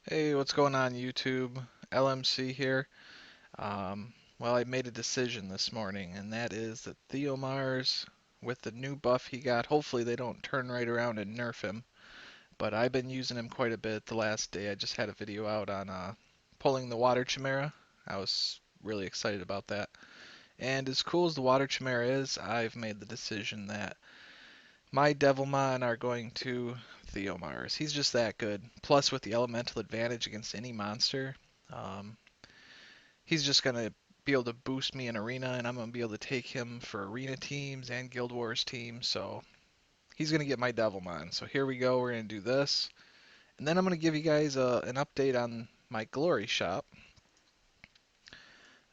Hey, what's going on YouTube? LMC here. Well, I made a decision this morning, and that is that Theomars, with the new buff he got, hopefully they don't turn right around and nerf him. But I've been using him quite a bit the last day. I just had a video out on pulling the Water Chimera. I was really excited about that. And as cool as the Water Chimera is, I've made the decision that my Devilmon are going to Theomars. He's just that good. Plus, with the elemental advantage against any monster, um, he's just going to be able to boost me in arena, and I'm going to be able to take him for arena teams and Guild Wars teams. So he's going to get my Devilmon. So here we go. We're going to do this. And then I'm going to give you guys an update on my Glory Shop.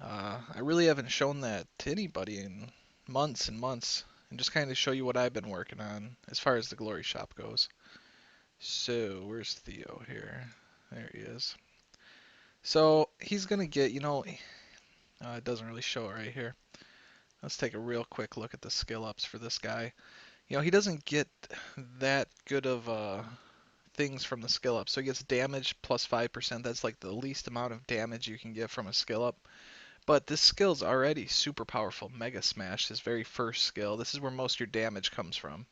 I really haven't shown that to anybody in months and months, and just kind of show you what I've been working on as far as the Glory Shop goes. So, where's Theo here? There he is. So, he's going to get, it doesn't really show it right here. Let's take a real quick look at the skill ups for this guy. He doesn't get that good of things from the skill up. So, he gets damage plus 5%. That's like the least amount of damage you can get from a skill up. But this skill's already super powerful. Mega Smash, his very first skill. This is where most of your damage comes from.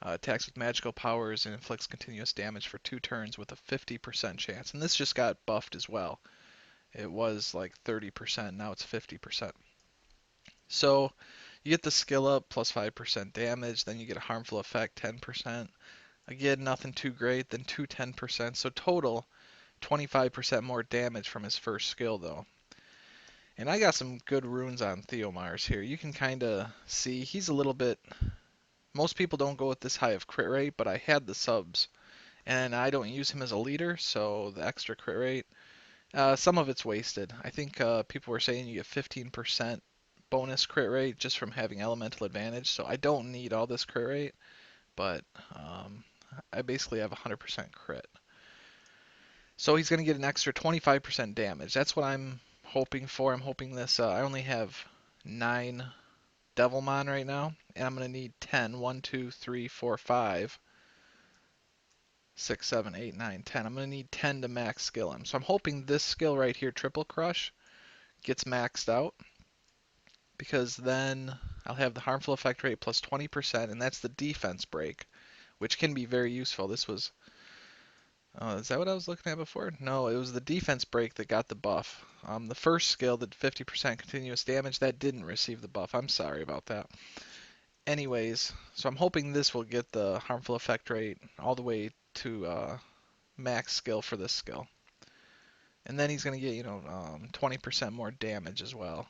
Attacks with magical powers and inflicts continuous damage for 2 turns with a 50% chance. And this just got buffed as well. It was like 30%, now it's 50%. So you get the skill up plus 5% damage, then you get a harmful effect 10%. Again, nothing too great, then 10%. So total 25% more damage from his first skill though. And I got some good runes on Theomars here. You can kind of see he's a little bit. Most people don't go with this high of crit rate, but I had the subs. And I don't use him as a leader, so the extra crit rate, some of it's wasted. I think people were saying you get 15% bonus crit rate just from having elemental advantage, so I don't need all this crit rate, but I basically have 100% crit. So he's going to get an extra 25% damage. That's what I'm hoping for. I'm hoping this, I only have 9 Devilmon right now, and I'm going to need 10. 1, 2, 3, 4, 5. 6, 7, 8, 9, 10. I'm going to need 10 to max skill him. So I'm hoping this skill right here, Triple Crush, gets maxed out, because then I'll have the harmful effect rate plus 20%, and that's the defense break, which can be very useful. This was, is that what I was looking at before? No, it was the defense break that got the buff. The first skill, the 50% continuous damage, that didn't receive the buff. I'm sorry about that. Anyways, so I'm hoping this will get the harmful effect rate all the way to max skill for this skill. And then he's going to get, 20% more damage as well.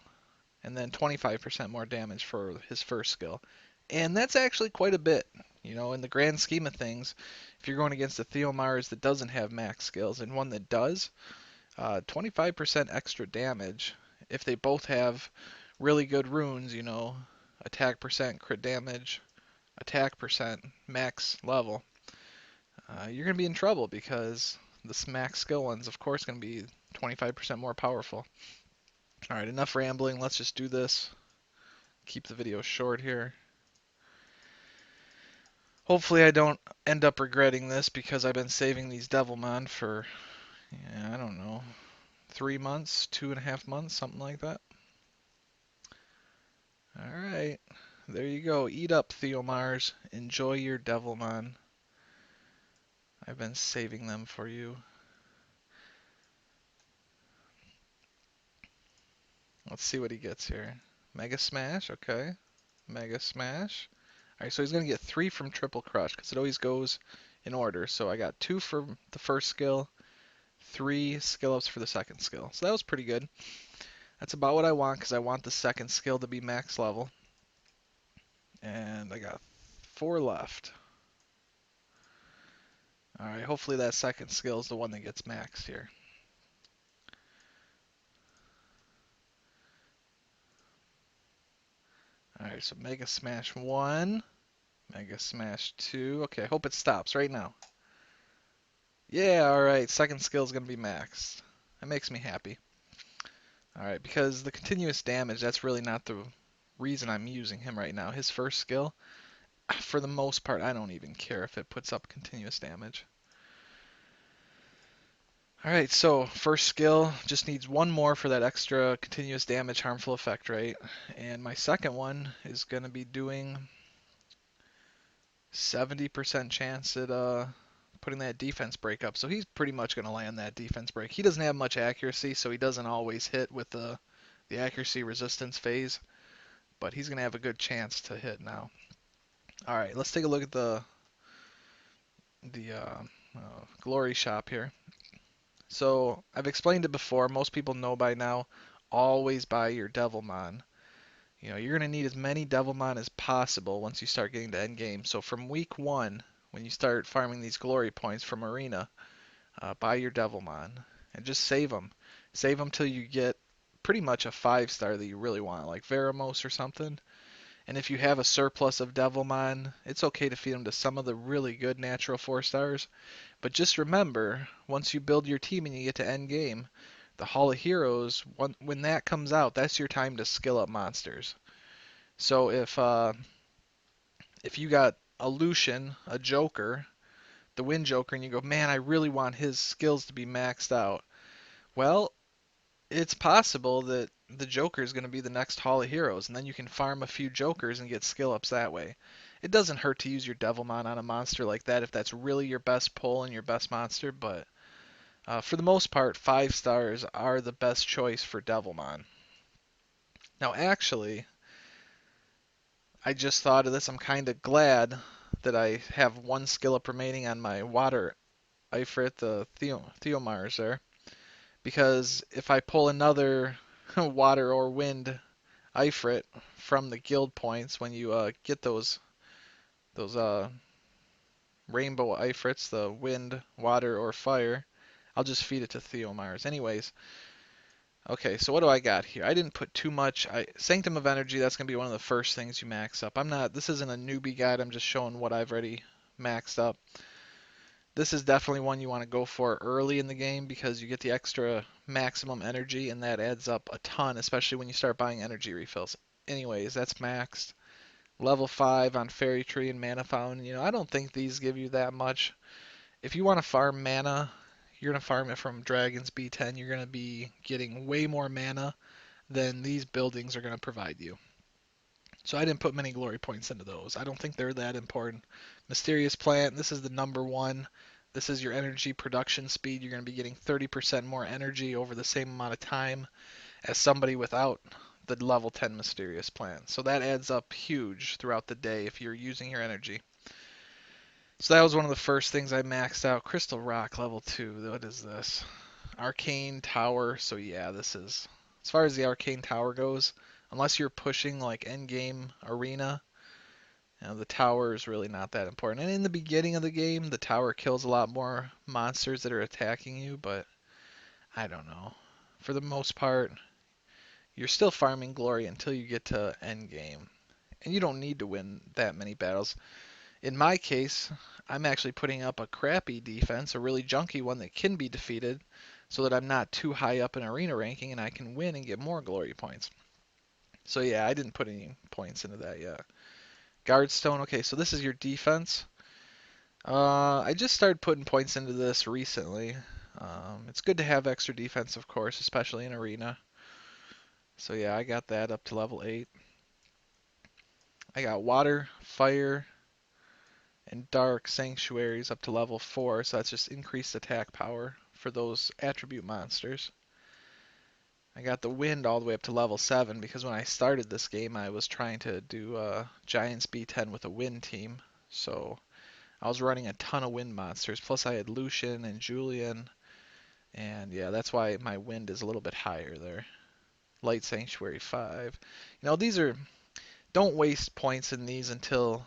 And then 25% more damage for his first skill. And that's actually quite a bit. In the grand scheme of things, if you're going against a Theomars that doesn't have max skills and one that does, 25% extra damage, if they both have really good runes, attack percent, crit damage, attack percent, max level, you're going to be in trouble because the max skill one's, of course, going to be 25% more powerful. Alright, enough rambling. Let's just do this. Keep the video short here. Hopefully I don't end up regretting this because I've been saving these Devilmon for, I don't know, 3 months, 2.5 months, something like that. Alright, there you go. Eat up, Theomars. Enjoy your Devilmon. I've been saving them for you. Let's see what he gets here. Mega Smash, okay. Mega Smash. Alright, so he's going to get 3 from Triple Crush, because it always goes in order. So I got 2 from the first skill, 3 skill ups for the second skill. So that was pretty good. That's about what I want, because I want the second skill to be max level. And I got 4 left. Alright, hopefully that second skill is the one that gets maxed here. Alright, so Mega Smash 1. Mega Smash 2. Okay, I hope it stops right now. Yeah, alright, second skill is going to be maxed. That makes me happy. Alright, because the continuous damage, that's really not the reason I'm using him right now. His first skill, for the most part, I don't even care if it puts up continuous damage. Alright, so first skill just needs one more for that extra continuous damage harmful effect, right? And my second one is going to be doing 70% chance at putting that defense break up. So he's pretty much going to land that defense break. He doesn't have much accuracy, so he doesn't always hit with the accuracy resistance phase, but he's going to have a good chance to hit now. Alright, let's take a look at the glory shop here. So I've explained it before. Most people know by now. Always buy your Devilmon. You know, you're going to need as many Devilmon as possible once you start getting to end game. So from week 1, when you start farming these glory points from Arena, buy your Devilmon and just save them. Save them till you get pretty much a 5-star that you really want, like Veramos or something. And if you have a surplus of Devilmon, it's okay to feed them to some of the really good natural 4-stars. But just remember, once you build your team and you get to end game, the Hall of Heroes, when that comes out, that's your time to skill up monsters. So if you got a Lucian, a Joker, the Wind Joker, and you go, man, I really want his skills to be maxed out. Well, it's possible that the Joker is going to be the next Hall of Heroes, and then you can farm a few Jokers and get skill ups that way. It doesn't hurt to use your Devilmon on a monster like that if that's really your best pull and your best monster, but for the most part, 5-stars are the best choice for Devilmon. Now, actually, I just thought of this. I'm kind of glad that I have one skill up remaining on my water Ifrit, the Theomars there, because if I pull another water or wind Ifrit from the guild points when you get those rainbow Ifrits, the wind, water, or fire, I'll just feed it to Theomars. Anyways, okay, so what do I got here? I didn't put too much. Sanctum of Energy, that's going to be one of the first things you max up. This isn't a newbie guide, I'm just showing what I've already maxed up. This is definitely one you want to go for early in the game because you get the extra maximum energy and that adds up a ton, especially when you start buying energy refills. Anyways, that's maxed. Level 5 on Fairy Tree and Mana Fountain. I don't think these give you that much. If you want to farm mana, you're going to farm it from Dragon's B10. You're going to be getting way more mana than these buildings are going to provide you. So I didn't put many glory points into those. I don't think they're that important. Mysterious Plant, this is the number one. This is your energy production speed. You're going to be getting 30% more energy over the same amount of time as somebody without the level 10 Mysterious Plant. So that adds up huge throughout the day if you're using your energy. So that was one of the first things I maxed out. Crystal Rock level 2. What is this? Arcane Tower. So yeah, this is, as far as the Arcane Tower goes, unless you're pushing like endgame arena, the tower is really not that important. And in the beginning of the game, the tower kills a lot more monsters that are attacking you, but I don't know. For the most part, you're still farming glory until you get to endgame. And you don't need to win that many battles. In my case, I'm actually putting up a crappy defense, a really junky one that can be defeated, so that I'm not too high up in arena ranking and I can win and get more glory points. So yeah, I didn't put any points into that yet. Guardstone, okay, so this is your defense. I just started putting points into this recently. It's good to have extra defense, of course, especially in arena. So yeah, I got that up to level 8. I got water, fire, and dark sanctuaries up to level 4, so that's just increased attack power for those attribute monsters. I got the wind all the way up to level 7 because when I started this game I was trying to do Giants B10 with a wind team, so I was running a ton of wind monsters, plus I had Lucian and Julian, and yeah, that's why my wind is a little bit higher there. Light Sanctuary 5. These are, don't waste points in these until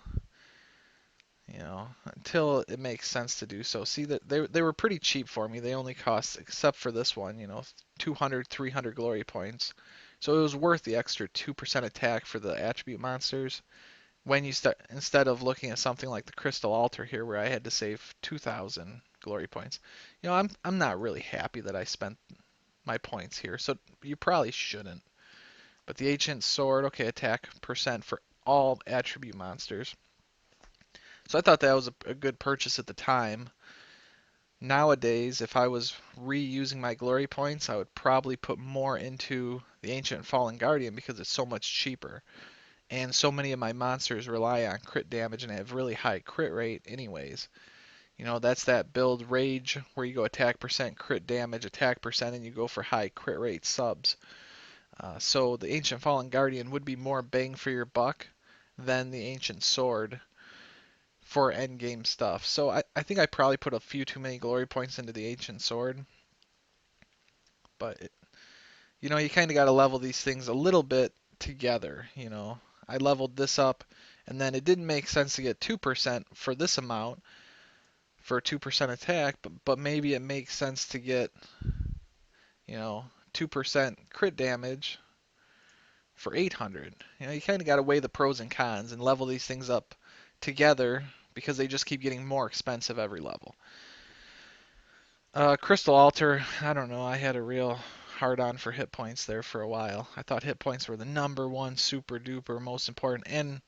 until it makes sense to do so. See, that they were pretty cheap for me. They only cost, except for this one, 200, 300 glory points. So it was worth the extra 2% attack for the attribute monsters. When you start, instead of looking at something like the Crystal Altar here, where I had to save 2,000 glory points. I'm not really happy that I spent my points here. So you probably shouldn't. But the Ancient Sword, okay, attack percent for all attribute monsters. So I thought that was a good purchase at the time. Nowadays, if I was reusing my glory points, I would probably put more into the Ancient Fallen Guardian because it's so much cheaper. And so many of my monsters rely on crit damage and have really high crit rate anyways. You know, that's that build rage where you go attack percent, crit damage, attack percent, and you go for high crit rate subs. So the Ancient Fallen Guardian would be more bang for your buck than the Ancient Sword for endgame stuff. So I think I probably put a few too many glory points into the Ancient Sword. But, you know, you kind of got to level these things a little bit together, you know. I leveled this up, and then it didn't make sense to get 2% for this amount for 2% attack, but maybe it makes sense to get, you know, 2% crit damage for 800. You know, you kind of got to weigh the pros and cons and level these things up together because they just keep getting more expensive every level. Crystal Altar, I don't know, I had a real hard on for hit points there for a while. I thought hit points were the number one super duper most important, and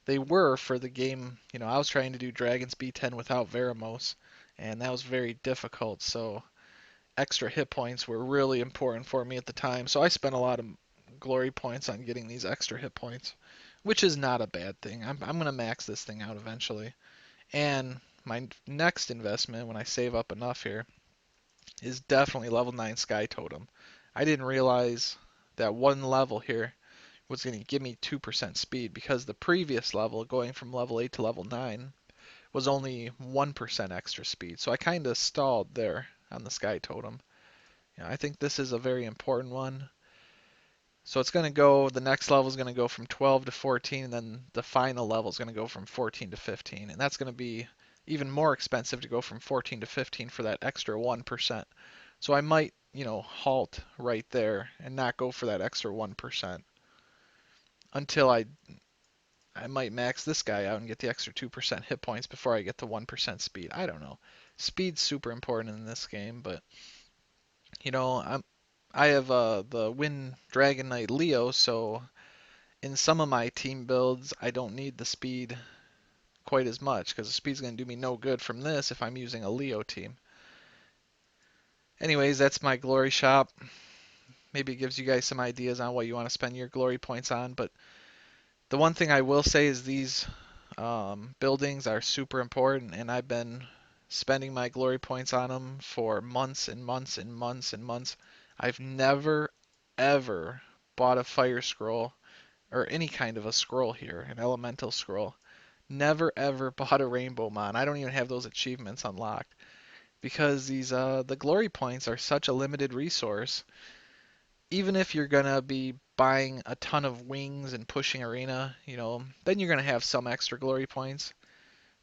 they were for the game. You know, I was trying to do Dragon's B10 without Veramos, and that was very difficult, so extra hit points were really important for me at the time. So I spent a lot of glory points on getting these extra hit points, which is not a bad thing. I'm going to max this thing out eventually. And my next investment, when I save up enough here, is definitely level 9 Sky Totem. I didn't realize that one level here was going to give me 2% speed because the previous level, going from level 8 to level 9, was only 1% extra speed. So I kind of stalled there on the Sky Totem. You know, I think this is a very important one. So it's going to go, the next level is going to go from 12 to 14, and then the final level is going to go from 14 to 15. And that's going to be even more expensive to go from 14 to 15 for that extra 1%. So I might, you know, halt right there and not go for that extra 1% until I might max this guy out and get the extra 2% hit points before I get the 1% speed. I don't know. Speed's super important in this game, but you know, I have the Wind Dragon Knight Leo, so in some of my team builds, I don't need the speed quite as much because the speed's going to do me no good from this if I'm using a Leo team. Anyways, that's my glory shop. Maybe it gives you guys some ideas on what you want to spend your glory points on, but the one thing I will say is these buildings are super important, and I've been spending my glory points on them for months and months and months and months. I've never, ever bought a fire scroll or any kind of a scroll here, an elemental scroll. Never, ever bought a rainbow mon. I don't even have those achievements unlocked because these the glory points are such a limited resource. Even if you're gonna be buying a ton of wings and pushing arena, you know, then you're gonna have some extra glory points.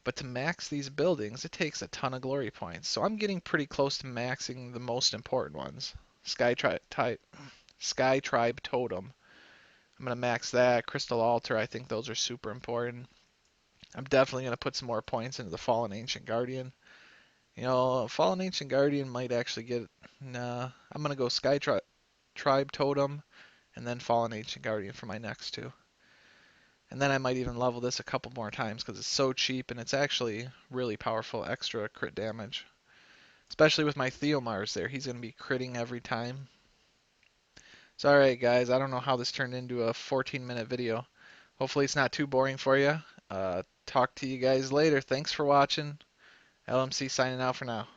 But to max these buildings, it takes a ton of glory points. So I'm getting pretty close to maxing the most important ones. Sky Tribe Totem. I'm gonna max that. Crystal Altar, I think those are super important. I'm definitely gonna put some more points into the Fallen Ancient Guardian. You know, Fallen Ancient Guardian might actually get. Nah, I'm gonna go Tribe Totem and then Fallen Ancient Guardian for my next two. And then I might even level this a couple more times because it's so cheap and it's actually really powerful extra crit damage. Especially with my Theomars there. He's going to be critting every time. So alright guys, I don't know how this turned into a 14-minute video. Hopefully it's not too boring for you. Talk to you guys later. Thanks for watching. LMC signing out for now.